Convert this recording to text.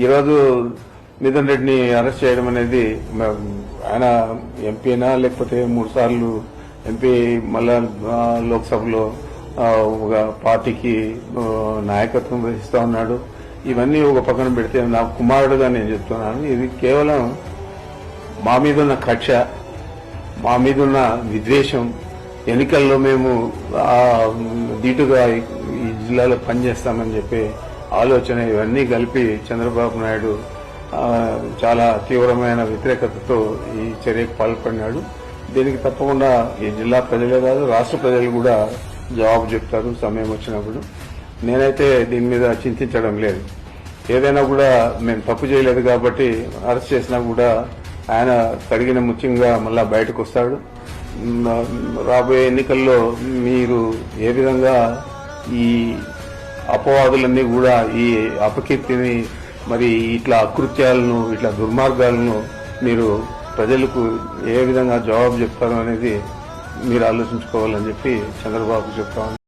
ఈరోజు మిథున్ రెడ్డిని అరెస్ట్ చేయడం అనేది ఆయన ఎంపీనా లేకపోతే 3 సార్లు ఎంపీ మళ్ళా లోక్సభలో ఒక పార్టీకి నాయకత్వం వహిస్తా ఉన్నాడు. ఇవన్నీ ఒక పక్కన పెడితే నా కుమారుడుగా నేను చెప్తున్నాను. ఇది కేవలం మా మీద ఉన్న కక్ష, మా మీద ఉన్న విద్వేషం, ఎన్నికల్లో మేము దీటుగా ఈ జిల్లాలో పనిచేస్తామని చెప్పి ఆలోచన, ఇవన్నీ కలిపి చంద్రబాబు నాయుడు చాలా తీవ్రమైన వ్యతిరేకతతో ఈ చర్యకు పాల్పడినాడు. దీనికి తప్పకుండా ఈ జిల్లా ప్రజలే కాదు రాష్ట్ర ప్రజలు కూడా జవాబు చెప్తారు సమయం వచ్చినప్పుడు. నేనైతే దీని మీద చింతించడం లేదు. ఏదైనా కూడా మేము తప్పు చేయలేదు కాబట్టి అరెస్ట్ చేసినా కూడా ఆయన కడిగిన ముత్యంగా మళ్ళా బయటకు వస్తాడు. రాబోయే ఎన్నికల్లో మీరు ఏ విధంగా ఈ అపవాదులన్నీ కూడా ఈ అపకీర్తిని, మరి ఇట్లా అకృత్యాలను, ఇట్లా దుర్మార్గాలను మీరు ప్రజలకు ఏ విధంగా జవాబు చెప్తారు అనేది మీరు ఆలోచించుకోవాలని చెప్పి చంద్రబాబు చెప్తా